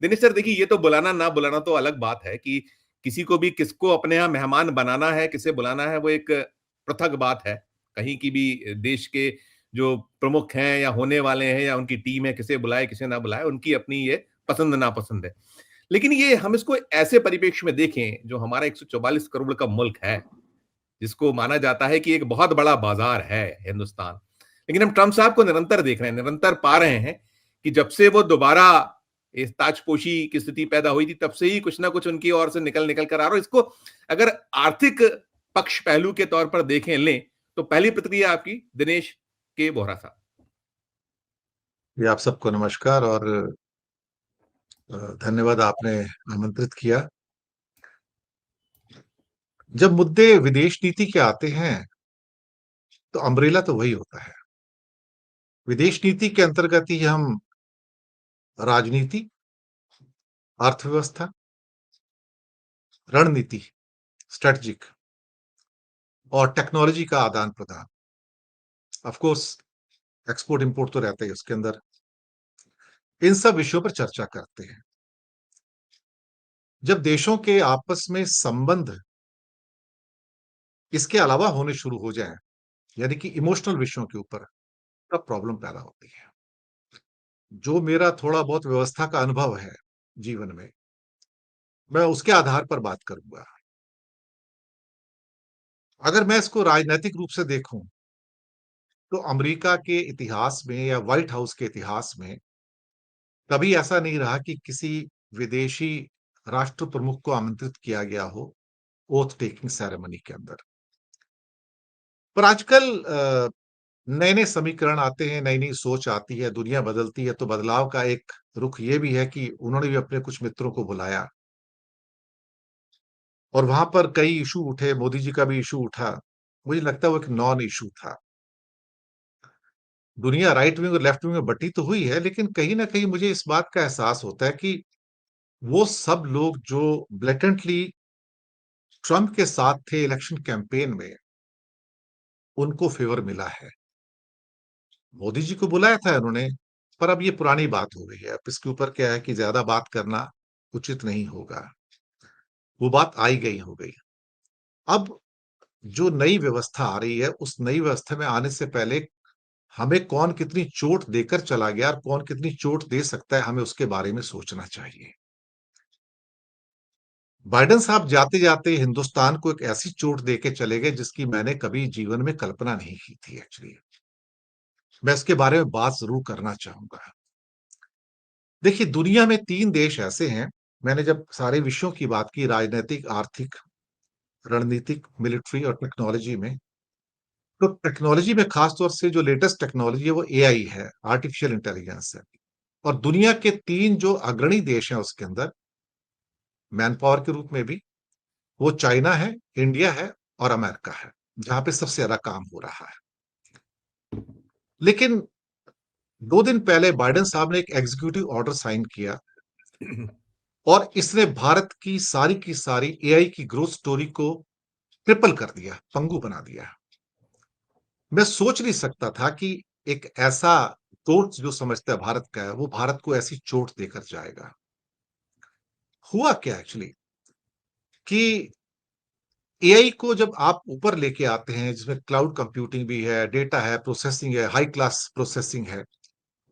Dinesh sir देखिए, ये तो बुलाना ना बुलाना तो अलग बात है कि किसी को भी किसको अपने यहाँ मेहमान बनाना है, किसे बुलाना है, वो एक पृथक बात है। कहीं की भी देश के जो प्रमुख हैं या होने वाले हैं या उनकी टीम है, किसे बुलाए, किसे ना बुलाए, उनकी अपनी ये पसंद नापसंद है। लेकिन ये हम इसको ऐसे परिप्रेक्ष्य में देखें, जो हमारा 144 करोड़ का मुल्क है, जिसको माना जाता है कि एक बहुत बड़ा बाजार है हिंदुस्तान। लेकिन हम ट्रंप साहब को निरंतर देख रहे हैं, निरंतर पा रहे हैं कि जब से वो दोबारा इस ताजपोशी की स्थिति पैदा हुई थी, तब से ही कुछ ना कुछ उनकी ओर से निकल निकल कर आ रहा है। इसको अगर आर्थिक पक्ष पहलू के तौर पर देखें लें, तो पहली प्रतिक्रिया आपकी दिनेश के बोहरा साहब। ये आप सबको नमस्कार और धन्यवाद आपने आमंत्रित किया। जब मुद्दे विदेश नीति के आते हैं तो अम्ब्रेला तो वही होता है। विदेश नीति के अंतर्गत ही हम राजनीति, अर्थव्यवस्था, रणनीति, स्ट्रेटजिक और टेक्नोलॉजी का आदान प्रदान, ऑफ कोर्स एक्सपोर्ट इंपोर्ट तो रहता है उसके अंदर, इन सब विषयों पर चर्चा करते हैं। जब देशों के आपस में संबंध इसके अलावा होने शुरू हो जाएं, यानी कि इमोशनल विषयों के ऊपर, तब प्रॉब्लम पैदा होती है। जो मेरा थोड़ा बहुत व्यवस्था का अनुभव है जीवन में, मैं उसके आधार पर बात करूंगा। अगर मैं इसको राजनैतिक रूप से देखूं तो अमेरिका के इतिहास में या व्हाइट हाउस के इतिहास में कभी ऐसा नहीं रहा कि किसी विदेशी राष्ट्र प्रमुख को आमंत्रित किया गया हो ओथ टेकिंग सेरेमनी के अंदर। पर आजकल नए नए समीकरण आते हैं, नई नई सोच आती है, दुनिया बदलती है, तो बदलाव का एक रुख ये भी है कि उन्होंने भी अपने कुछ मित्रों को बुलाया और वहां पर कई इशू उठे। मोदी जी का भी इशू उठा। मुझे लगता है वो एक नॉन इशू था। दुनिया राइट विंग और लेफ्ट विंग में बटी तो हुई है, लेकिन कहीं ना कहीं मुझे इस बात का एहसास होता है कि वो सब लोग जो ब्लेटेंटली ट्रंप के साथ थे इलेक्शन कैंपेन में, उनको फेवर मिला है। मोदी जी को बुलाया था उन्होंने, पर अब ये पुरानी बात हो गई है। अब इसके ऊपर क्या है कि ज्यादा बात करना उचित नहीं होगा। वो बात आई गई हो गई। अब जो नई व्यवस्था आ रही है, उस नई व्यवस्था में आने से पहले हमें कौन कितनी चोट देकर चला गया और कौन कितनी चोट दे सकता है, हमें उसके बारे में सोचना चाहिए। बाइडेन साहब जाते जाते हिंदुस्तान को एक ऐसी चोट देके चले गए जिसकी मैंने कभी जीवन में कल्पना नहीं की थी एक्चुअली। मैं इसके बारे में बात जरूर करना चाहूंगा। देखिए, दुनिया में 3 देश ऐसे हैं। मैंने जब सारे विषयों की बात की, राजनीतिक, आर्थिक, रणनीतिक, मिलिट्री और टेक्नोलॉजी में, तो टेक्नोलॉजी में खासतौर से जो लेटेस्ट टेक्नोलॉजी है वो एआई है, आर्टिफिशियल इंटेलिजेंस है। और दुनिया के 3 जो अग्रणी देश हैं उसके अंदर मैन पावर के रूप में भी, वो चाइना है, इंडिया है और अमेरिका है, जहां पे सबसे ज्यादा काम हो रहा है। लेकिन 2 दिन पहले बाइडेन साहब ने एक एग्जीक्यूटिव ऑर्डर साइन किया और इसने भारत की सारी एआई की ग्रोथ स्टोरी को ट्रिपल कर दिया, पंगु बना दिया। मैं सोच नहीं सकता था कि एक ऐसा चोट जो समझता है भारत का है, वो भारत को ऐसी चोट देकर जाएगा। हुआ क्या एक्चुअली कि एआई को जब आप ऊपर लेके आते हैं, जिसमें क्लाउड कंप्यूटिंग भी है, डेटा है, प्रोसेसिंग है, हाई क्लास प्रोसेसिंग है,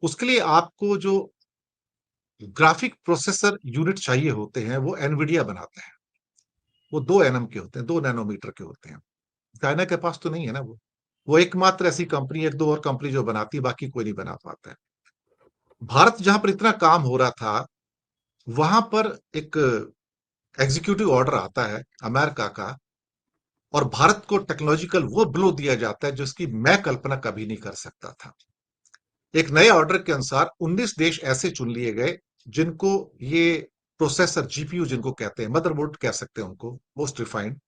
उसके लिए आपको जो ग्राफिक प्रोसेसर यूनिट चाहिए होते हैं वो एनवीडिया बनाता है। वो 2 nm के होते हैं, 2 नैनोमीटर के होते हैं। चाइना के पास तो नहीं है ना। वो एकमात्र ऐसी कंपनी, एक दो और कंपनी जो बनाती है, बाकी कोई नहीं बना पाता है। भारत जहां पर इतना काम हो रहा था, वहां पर एक एग्जीक्यूटिव ऑर्डर आता है अमेरिका का और भारत को टेक्नोलॉजिकल वो ब्लो दिया जाता है जिसकी मैं कल्पना कभी नहीं कर सकता था। एक नए ऑर्डर के अनुसार 19 देश ऐसे चुन लिए गए जिनको ये प्रोसेसर, जीपीयू जिनको कहते हैं, मदरबोर्ड कह सकते हैं उनको, मोस्ट रिफाइंड,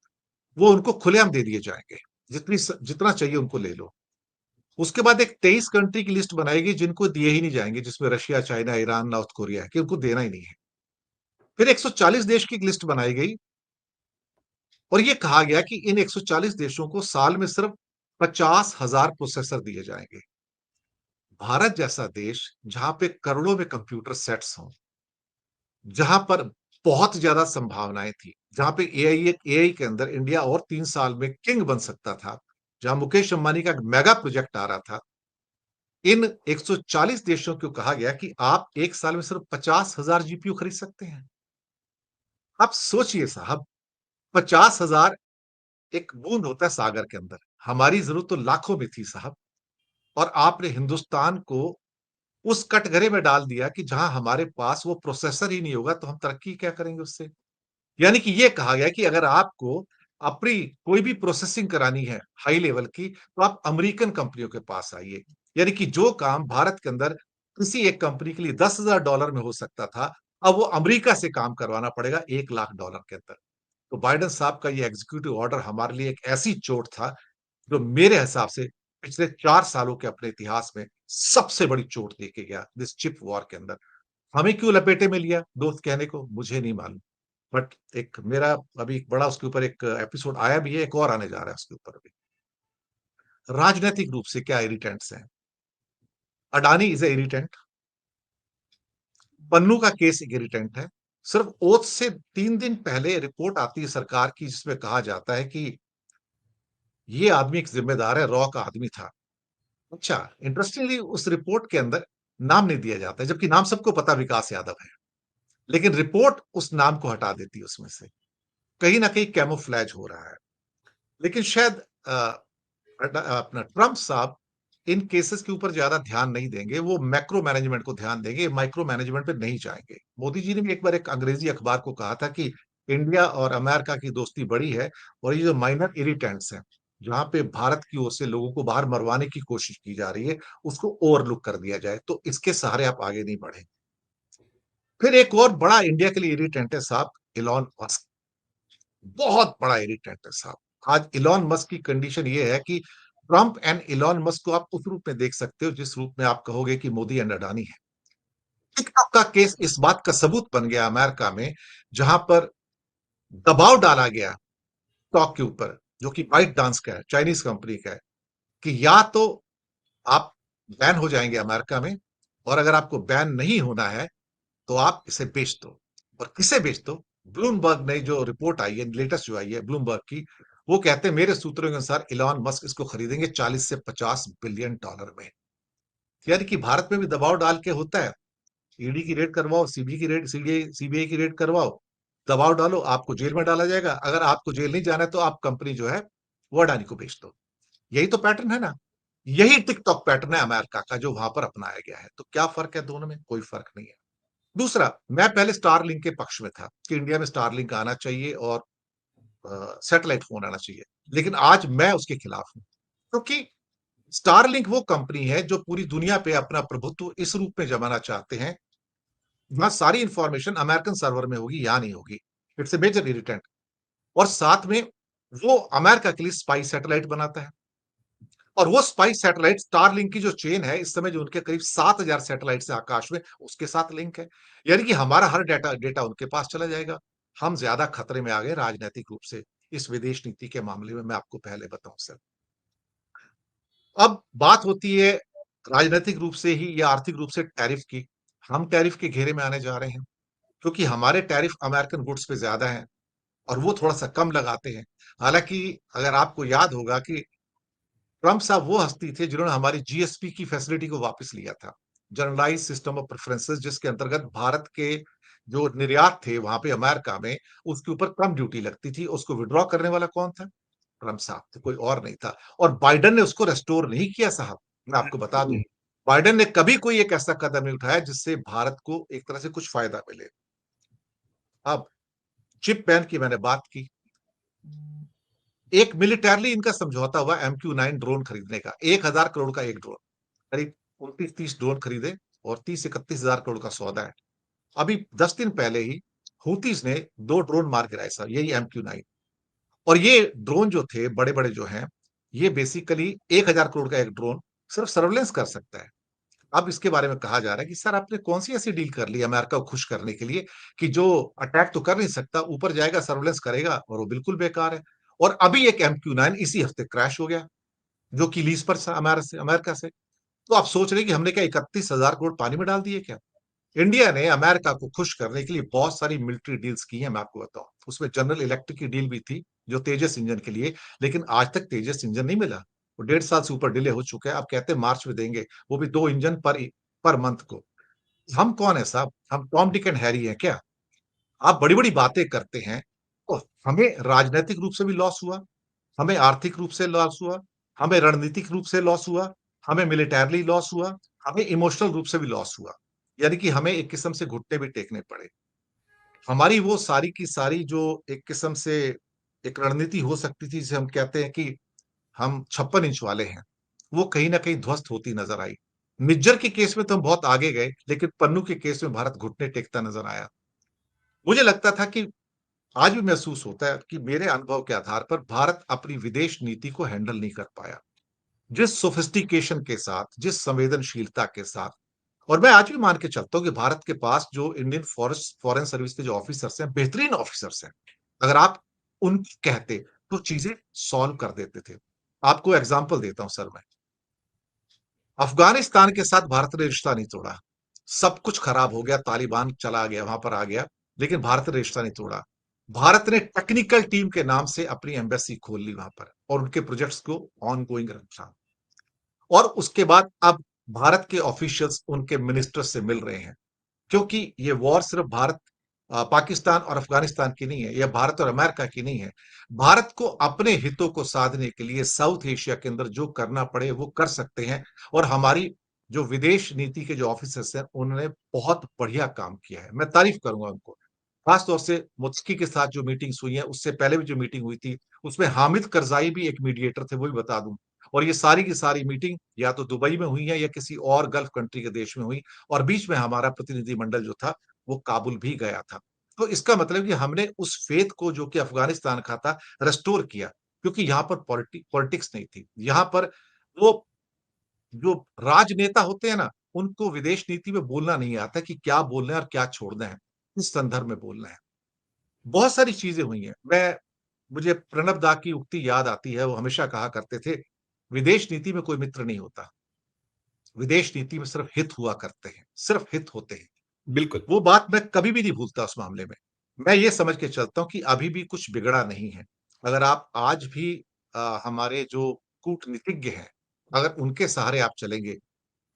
वो उनको खुलेआम दे दिए जाएंगे। जितना चाहिए उनको ले लो। उसके बाद एक 23 कंट्री की लिस्ट बनाएगी जिनको दिए ही नहीं जाएंगे, जिसमें Russia, China, Iran, north Korea है, कि उनको देना ही नहीं है। फिर 140 देश की लिस्ट बनाई गई और ये कहा गया कि इन 140 देशों को साल में सिर्फ 50,000 प्रोसेसर दिए जाएंगे। भारत जैसा देश, जहां पे करोड़ों में कंप्यूटर सेट्स हों, जहां पर बहुत ज्यादा संभावनाएं थी, जहां पे एआई के अंदर इंडिया और 3 साल में किंग बन सकता था, जहां मुकेश अंबानी का एक मेगा प्रोजेक्ट आ रहा था, इन 140 देशों को कहा गया कि आप एक साल में सिर्फ 50,000 जीपीयू खरीद सकते हैं। आप सोचिए साहब, 50,000 एक बूंद होता है सागर के अंदर, हमारी जरूरत तो लाखों में थी साहब। और आपने हिंदुस्तान को उस कटघरे में डाल दिया कि जहां हमारे पास वो प्रोसेसर ही नहीं होगा तो हम तरक्की क्या करेंगे उससे। यानी कि ये कहा गया कि अगर आपको अपनी कोई भी प्रोसेसिंग करानी है हाई लेवल की, तो आप अमेरिकन कंपनियों के पास आइए। यानी कि जो काम भारत के अंदर किसी एक कंपनी के लिए $10,000 में हो सकता था, अब वो अमेरिका से काम करवाना पड़ेगा $1,00,000 के अंदर। तो बाइडेन साहब का ये एग्जीक्यूटिव ऑर्डर हमारे लिए एक ऐसी चोट था, जो मेरे हिसाब से पिछले 4 सालों के अपने इतिहास में सबसे बड़ी चोट देके गया दिस चिप वॉर के अंदर। हमें क्यों लपेटे में लिया दोस्त कहने को मुझे नहीं मालूम, बट एक मेरा अभी एक बड़ा उसके ऊपर एक एपिसोड आया भी है, एक और आने जा रहा है उसके ऊपर भी। राजनीतिक रूप से क्या इरिटेंट्स हैं? Adani is a irritant, Pannu का केस एक इरिटेंट है। सिर्फ ओथ से 3 दिन पहले रिपोर्ट आती है सरकार की, जिसमें कहा जाता है कि ये आदमी एक जिम्मेदार है, रॉ का आदमी था। अच्छा, इंटरेस्टिंगली उस रिपोर्ट के अंदर नाम नहीं दिया जाता है, जबकि नाम सबको पता विकास यादव है, लेकिन रिपोर्ट उस नाम को हटा देती है उसमें से। कहीं ना कहीं कैमोफ्लैज हो रहा है। लेकिन शायद अपना ट्रंप साहब इन केसेस के ऊपर ज्यादा ध्यान नहीं देंगे, वो मैक्रो मैनेजमेंट को ध्यान देंगे, माइक्रो मैनेजमेंट पे नहीं जाएंगे। मोदी जी ने भी एक बार एक अंग्रेजी अखबार को कहा था कि इंडिया और अमेरिका की दोस्ती बड़ी है, और ये जो माइनर इरिटेंट्स हैं, जहां पे भारत की ओर से लोगों को बाहर मरवाने की कोशिश की जा रही है, उसको ओवरलुक कर दिया जाए, तो इसके सहारे आप आगे नहीं बढ़े। फिर एक और बड़ा इंडिया के लिए इरिटेंट है साहब, इलॉन मस्क। बहुत बड़ा इरिटेंट है साहब। आज इलॉन मस्क की कंडीशन ये है कि ट्रंप एंड इलॉन मस्क को आप उस रूप में देख सकते हो जिस रूप में आप कहोगे कि मोदी एंड अडानी है। टिकटॉक का केस इस बात का सबूत बन गया अमेरिका में, जहां पर दबाव डाला गया टॉक के ऊपर, जो कि बाइट डांस का है, चाइनीज कंपनी का है, कि या तो आप बैन हो जाएंगे अमेरिका में, और अगर आपको बैन नहीं होना है तो आप इसे बेच दो। और किसे बेच दो? ब्लूमबर्ग ने जो रिपोर्ट आई है, लेटेस्ट जो आई है ब्लूमबर्ग की, वो कहते हैं मेरे सूत्रों के अनुसार इलॉन मस्क इसको खरीदेंगे 40 से 50 बिलियन डॉलर में। यानी कि भारत में भी दबाव डाल के होता है, ईडी की रेड करवाओ, सीबी की रेड, सीबीआई की रेड करवाओ, दबाव डालो, आपको जेल में डाला जाएगा। अगर आपको जेल नहीं जाना है तो आप कंपनी जो है वो अडानी को बेच दो। यही तो पैटर्न है ना। यही टिकटॉक पैटर्न है अमेरिका का, जो वहां पर अपनाया गया है। तो क्या फर्क है दोनों में? कोई फर्क नहीं है। दूसरा, मैं पहले स्टारलिंक के पक्ष में था कि इंडिया में स्टारलिंक आना चाहिए और सैटेलाइट फोन आना चाहिए, लेकिन आज मैं उसके खिलाफ हूं, क्योंकि स्टारलिंक वो कंपनी है जो पूरी दुनिया पे अपना प्रभुत्व इस रूप में जमाना चाहते हैं, जहां सारी इंफॉर्मेशन अमेरिकन सर्वर में होगी या नहीं होगी। It's a major irritant. और साथ में वो अमेरिका के लिए स्पाई सैटेलाइट बनाता है, और वो स्पाई सैटेलाइट स्टारलिंक की जो चेन है इस समय जो उनके करीब 7,000 सैटेलाइट से आकाश में, उसके साथ लिंक है। यानी कि हमारा हर डेटा डेटा उनके पास चला जाएगा। हम ज्यादा खतरे में आ गए राजनीतिक रूप से इस विदेश नीति के मामले में, मैं आपको पहले बताऊं सर। अब बात होती है राजनीतिक रूप से ही या आर्थिक रूप से टैरिफ की। हम टैरिफ के घेरे में आने जा रहे हैं, क्योंकि हमारे टैरिफ अमेरिकन गुड्स पे ज्यादा हैं और वो थोड़ा सा कम लगाते हैं। हालांकि अगर आपको याद होगा कि ट्रंप साहब वो हस्ती थे जिन्होंने हमारी जीएसपी की फैसिलिटी को वापस लिया था, जनरलाइज सिस्टम ऑफ प्रेफरेंसेस, जिसके अंतर्गत भारत के जो निर्यात थे वहां पे अमेरिका में, उसके ऊपर कम ड्यूटी लगती थी। उसको विड्रॉ करने वाला कौन था? ट्रंप साहब थे, कोई और नहीं था। और बाइडन ने उसको रेस्टोर नहीं किया साहब। मैं आपको बता दूं, बाइडन ने कभी कोई एक ऐसा कदम नहीं उठाया जिससे भारत को एक तरह से कुछ फायदा मिले। अब चिप बैन की मैंने बात की। एक मिलिटरली इनका समझौता हुआ MQ-9 ड्रोन खरीदने का, 1,000 करोड़ का एक ड्रोन, करीब 29-30 ड्रोन खरीदे, और 30-31 हजार करोड़ का सौदा है। अभी 10 दिन पहले ही हूतीस ने 2 ड्रोन मार गिराए सर, यही MQ-9। और ये ड्रोन जो थे बड़े बड़े जो हैं, ये बेसिकली 1,000 करोड़ का एक ड्रोन सिर्फ सर्वेलेंस कर सकता है। अब इसके बारे में कहा जा रहा है कि सर आपने कौन सी ऐसी डील कर ली अमेरिका को खुश करने के लिए, कि जो अटैक तो कर नहीं सकता, ऊपर जाएगा सर्वेलेंस करेगा, और वो बिल्कुल बेकार है। और अभी एक MQ-9 इसी हफ्ते क्रैश हो गया, जो कि लीज पर अमेरिका से। तो आप सोच रहे हैं कि हमने क्या 31,000 करोड़ पानी में डाल दिए क्या? इंडिया ने अमेरिका को खुश करने के लिए बहुत सारी मिलिट्री डील्स की हैं, मैं आपको बताऊं। उसमें जनरल इलेक्ट्रिक की डील भी थी, जो तेजस इंजन के लिए, लेकिन आज तक तेजस इंजन नहीं मिला। वो 1.5 साल से ऊपर डिले हो चुका है। अब कहते हैं मार्च में देंगे, वो भी 2 इंजन पर मंथ को। हम कौन है साहब? हम टॉम डिक एंड हैरी हैं क्या? आप बड़ी-बड़ी बातें करते हैं, तो हमें राजनैतिक रूप से भी लॉस हुआ, हमें आर्थिक रूप से लॉस हुआ, हमें रणनीतिक रूप से लॉस हुआ, हमें मिलिटरीली लॉस हुआ, हमें इमोशनल रूप से भी लॉस हुआ। यानी कि हमें एक किस्म से घुटने भी टेकने पड़े। हमारी वो सारी की सारी जो एक किस्म से एक रणनीति हो सकती थी, जिसे हम कहते हैं कि हम 56 इंच वाले हैं, वो कहीं न कहीं ध्वस्त होती नज़र आई। निज्जर के केस में तो हम बहुत आगे गए, लेकिन पन्नू के केस में भारत घुटने टेकता नज़र आया। मुझे लगता था कि आज भी महसूस होता है कि मेरे अनुभव के आधार पर भारत अपनी विदेश नीति को हैंडल नहीं कर पाया। जिस सोफिस्टिकेशन के साथ, जिस संवेदनशीलता के साथ, और मैं आज भी मान के चलता हूँ कि भारत के पास जो इंडियन फॉरेन सर्विस के जो ऑफिसर्स हैं, बेहतरीन ऑफिसर्स हैं। अगर आप उनको कहते, तो चीज़ें सॉल्व कर देते थे। आपको एग्ज़ाम्पल देता हूँ सर मैं। अफ़गानिस्तान के साथ भारत ने रिश्ता नहीं तोड़ा। सब कुछ खराब हो गया, तालिबान चला गया, वहाँ पर आ गया, लेकिन भारत ने रिश्ता नहीं तोड़ा। भारत ने टेक्निकल टीम के नाम से अपनी एम्बेसी खोल ली वहाँ पर और उनके प्रोजेक्ट्स को ऑनगोइंग रखा। और उसके बाद अब भारत के ऑफिशियल्स उनके मिनिस्टर से मिल रहे हैं, क्योंकि ये वॉर सिर्फ पाकिस्तान और अफगानिस्तान की नहीं है, यह भारत और अमेरिका की नहीं है। भारत को अपने हितों को साधने के लिए साउथ एशिया के अंदर जो करना पड़े वो कर सकते हैं। और हमारी जो विदेश नीति के जो ऑफिसर्स हैं, उन्होंने बहुत बढ़िया काम किया है। मैं तारीफ करूंगा उनको। खास तौर से मुत्सकी के साथ जो मीटिंग्स हुई हैं, उससे पहले भी जो मीटिंग हुई थी, उसमें हामिद करजाई भी एक मीडिएटर थे, वो भी बता दूं। और ये सारी की सारी मीटिंग या तो दुबई में हुई है या किसी और गल्फ कंट्री के देश में हुई। और बीच में हमारा प्रतिनिधिमंडल जो था, वो काबुल भी गया था। तो इसका मतलब कि हमने उस फेथ को जो कि अफगानिस्तान का था, रेस्टोर किया, क्योंकि यहाँ पर पॉलिटिक्स नहीं थी। यहाँ पर वो जो राजनेता होते हैं ना, उनको विदेश नीति में बोलना नहीं आता कि क्या बोलना है और क्या छोड़ना है, किस संदर्भ में बोलना है। बहुत सारी चीजें हुई हैं। मुझे प्रणब दा की उक्ति याद आती है, वो हमेशा कहा करते थे, विदेश नीति में कोई मित्र नहीं होता, विदेश नीति में सिर्फ हित हुआ करते हैं, सिर्फ हित होते हैं। बिल्कुल। वो बात मैं कभी भी नहीं भूलता उस मामले में। मैं ये समझ के चलता हूँ कि अभी भी कुछ बिगड़ा नहीं है। अगर आप आज भी हमारे जो कूटनीतिज्ञ हैं, अगर उनके सहारे आप चलेंगे,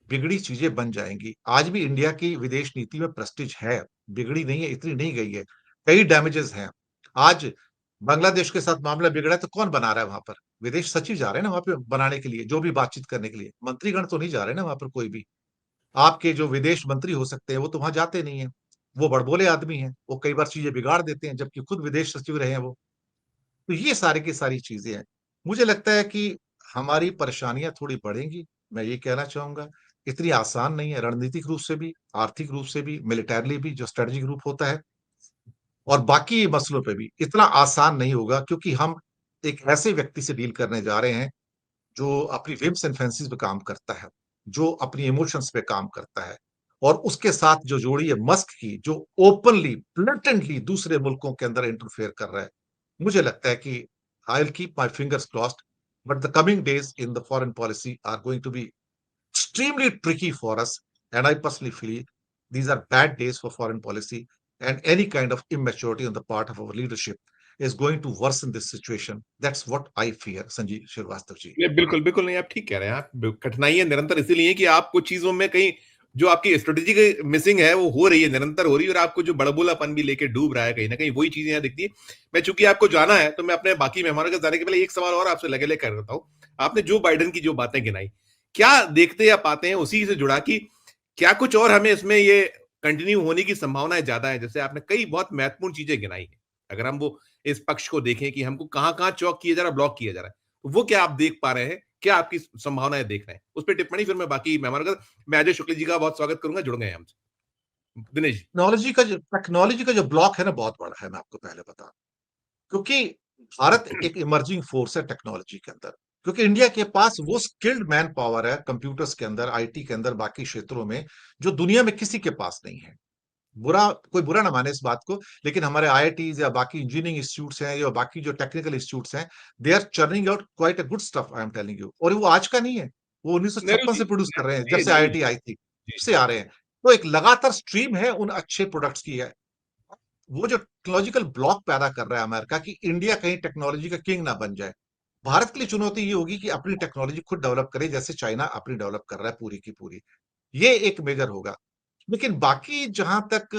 बिगड़ी चीजें बन जाएँगी। आज भी इंडिया की विदेश नीति में प्रेस्टीज है, बिगड़ी नहीं है, इतनी नहीं गई है। कई डैमेजेस हैं। आज बांग्लादेश के साथ मामला बिगड़ा है, तो कौन बना रहा है वहाँ पर? विदेश सचिव जा रहे हैं ना वहाँ पे बनाने के लिए, जो भी बातचीत करने के लिए। मंत्रीगण तो नहीं जा रहे ना वहाँ पर कोई भी। आपके जो विदेश मंत्री हो सकते हैं, वो तो वहाँ जाते नहीं हैं। वो बड़बोले आदमी हैं, वो कई बार चीज़ें बिगाड़ देते हैं, जबकि खुद विदेश सचिव रहे हैं वो। तो ये सारी की सारी चीज़ें हैं। मुझे लगता है कि हमारी परेशानियाँ थोड़ी बढ़ेंगी, मैं ये कहना चाहूँगा। इतनी आसान नहीं है, रणनीतिक रूप से भी, आर्थिक रूप से भी, मिलिटरीली भी, जो स्ट्रेटेजिक रूप होता है, और बाकी मसलों पे भी इतना आसान नहीं होगा, क्योंकि हम एक ऐसे व्यक्ति से डील करने जा रहे हैं, जो अपनी whims एंड फैंसीज़ पे काम करता है, जो अपनी इमोशंस पे काम करता है, और उसके साथ जो जोड़ी है मस्क की, जो ओपनली, ब्लैटेंटली दूसरे मुल्कों के अंदर इंटरफेयर कर रहा है। मुझे लगता है कि I will keep my fingers crossed, but the coming days in the foreign policy are going to be extremely tricky for us, and I personally feel these are bad days for foreign policy, and any kind of immaturity on the part of our leadership is going to worsen this situation. That's what I fear, Sanjeev Srivastava ji. नहीं, बिल्कुल, बिल्कुल नहीं, आप ठीक कह रहे हैं। आप कठिनाइयाँ निरंतर इसीलिए कि आप कुछ चीज़ों में कहीं जो आपकी स्ट्रेटेजी की मिसिंग है, वो हो रही है, निरंतर हो रही है और आपको जो बड़बोलापन भी लेके डूब रहा है कहीं न कहीं, वही चीज़ें यहाँ दिखती हैं। मैं चूँकि आपको जाना है, तो मैं अपने बाकी मेहमानों के जाने के पहले एक सवाल और आपसे लगे-लगे कर देता हूँ। आपने जो बाइडेन की जो बातें गिनाई, क्या देखते या पाते हैं उसी से जुड़ा कि क्या कुछ और हमें इसमें ये कंटिन्यू होने की संभावनाएँ ज़्यादा है? जैसे आपने कई बहुत महत्वपूर्ण चीज़ें गिनाई हैं। अगर हम वो इस पक्ष को देखें कि हमको कहाँ-कहाँ चौक किया जा रहा है, ब्लॉक किया जा रहा है। तो वो क्या आप देख पा रहे हैं? क्या आपकी संभावनाएँ देख रहे हैं? उस पे टिप्पणी फिर मैं बाकी मेहमानों का मैं अजय शुक्ल जी का बहुत स्वागत करूँगा, जुड़ गए हैं हमसे। दिनेश जी। टेक्नोलॉजी का जो ब्लॉक है ना, बहुत बड़ा है, मैं आपको पहले बता दूं। क्योंकि भारत एक इमर्जिंग फोर्स है टेक्नोलॉजी के अंदर, क्योंकि इंडिया के पास वो स्किल्ड मैन पावर है कंप्यूटर्स के अंदर, आईटी के अंदर, बाकी क्षेत्रों में, जो दुनिया में किसी के पास नहीं है। कोई बुरा ना माने इस बात को, लेकिन हमारे आईआईटीज या बाकी इंजीनियरिंग इंस्टीट्यूट्स हैं या बाकी जो टेक्निकल इंस्टीट्यूट्स हैं, they are churning out quite a good stuff, I am telling you. और वो आज का नहीं है, वो नेहरू 1956 जी, से प्रोड्यूस कर रहे हैं, जब जी, से नेहरू आईआईटी जी। आई थी, जी, से जी। आ रहे हैं। तो एक लगातार स्ट्रीम है उन अच्छे प्रोडक्ट्स की है। वो जो टेक्नोलॉजिकल ब्लॉक पैदा कर रहा है अमेरिका कि इंडिया कहीं टेक्नोलॉजी का किंग ना बन जाए। भारत के लिए चुनौती ये होगी कि अपनी टेक्नोलॉजी खुद डेवलप करे, जैसे चाइना अपनी डेवलप कर रहा है पूरी की पूरी। ये एक मेजर होगा। लेकिन बाकी जहां तक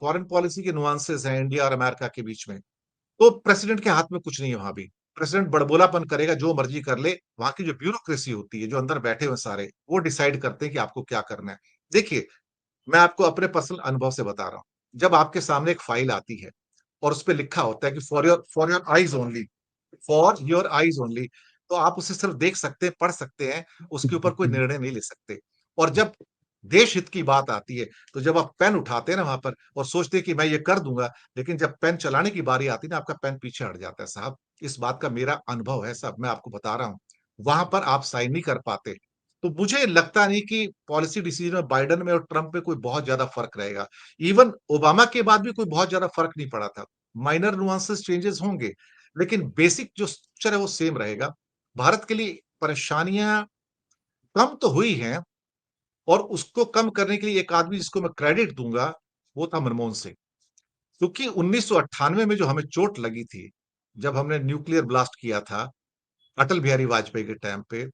फॉरेन पॉलिसी के नुआंसेस हैं इंडिया और अमेरिका के बीच में, तो प्रेसिडेंट के हाथ में कुछ नहीं है वहां भी। प्रेसिडेंट बड़बोलापन करेगा, जो मर्जी कर ले। वहां की जो ब्यूरोक्रेसी होती है, जो अंदर बैठे हुए सारे, वो डिसाइड करते हैं कि आपको क्या करना है। देखिए, मैं आपको अपने पर्सनल अनुभव से बता रहा हूँ। जब आपके सामने एक फाइल आती है और उसपे लिखा होता है कि for your eyes only, for your eyes only, तो आप उसे सिर्फ देख सकते हैं, पढ़ सकते हैं, उसके ऊपर कोई निर्णय नहीं ले सकते। और जब देश हित की बात आती है, तो जब आप पेन उठाते हैं ना वहाँ पर और सोचते हैं कि मैं ये कर दूँगा, लेकिन जब पेन चलाने की बारी आती है ना, आपका पेन पीछे हट जाता है साहब। इस बात का मेरा अनुभव है साहब, मैं आपको बता रहा हूँ। वहाँ पर आप साइन नहीं कर पाते। तो मुझे लगता नहीं कि पॉलिसी डिसीजन में बाइडेन में और ट्रम्प में कोई बहुत ज़्यादा फ़र्क रहेगा। इवन ओबामा के बाद भी कोई बहुत ज़्यादा फ़र्क नहीं पड़ा था। माइनर नुआंसेस चेंजेस होंगे, लेकिन बेसिक जो स्ट्रक्चर है वो सेम रहेगा। भारत के लिए परेशानियाँ कम तो हुई हैं, और उसको कम करने के लिए एक आदमी जिसको मैं क्रेडिट दूँगा, वो था मनमोहन सिंह। क्योंकि 1998 में जो हमें चोट लगी थी, जब हमने न्यूक्लियर ब्लास्ट किया था, अटल बिहारी वाजपेयी के टाइम पे,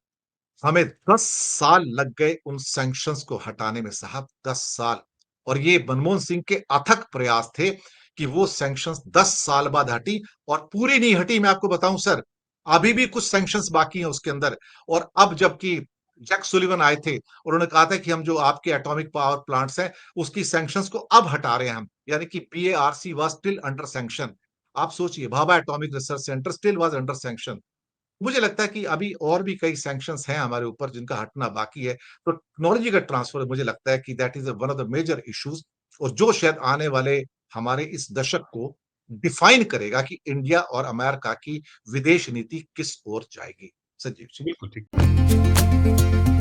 हमें 10 साल लग गए उन सैंक्शंस को हटाने में साहब, 10 साल। और ये मनमोहन सिंह के अथक प्रयास थे कि वो सैंक्शंस 10 साल बाद हटी, और पूरी नहीं हटी। मैं आपको बताऊं सर, अभी भी कुछ सैंक्शंस बाकी हैं उसके अंदर। और अब जबकि जैक सुलिवन आए थे, उन्होंने कहा था कि हम जो आपके एटॉमिक पावर प्लांट्स हैं, उसकी सैंक्शंस को अब हटा रहे हैं हम, यानी कि पीएआरसी वाज स्टिल अंडर सैंक्शन। आप सोचिए, Bhabha atomic research centre still was under sanction. मुझे लगता है कि अभी और भी कई सैंक्शंस हैं हमारे ऊपर जिनका हटना बाकी है। तो टेक्नोलॉजी का ट्रांसफर मुझे लगता है कि that is one of the major issues, और जो शायद आने वाले हमारे इस दशक को डिफाइन करेगा कि इंडिया और अमेरिका की विदेश नीति किस ओर जाएगी। संजीव जी। बिल्कुल ठीक।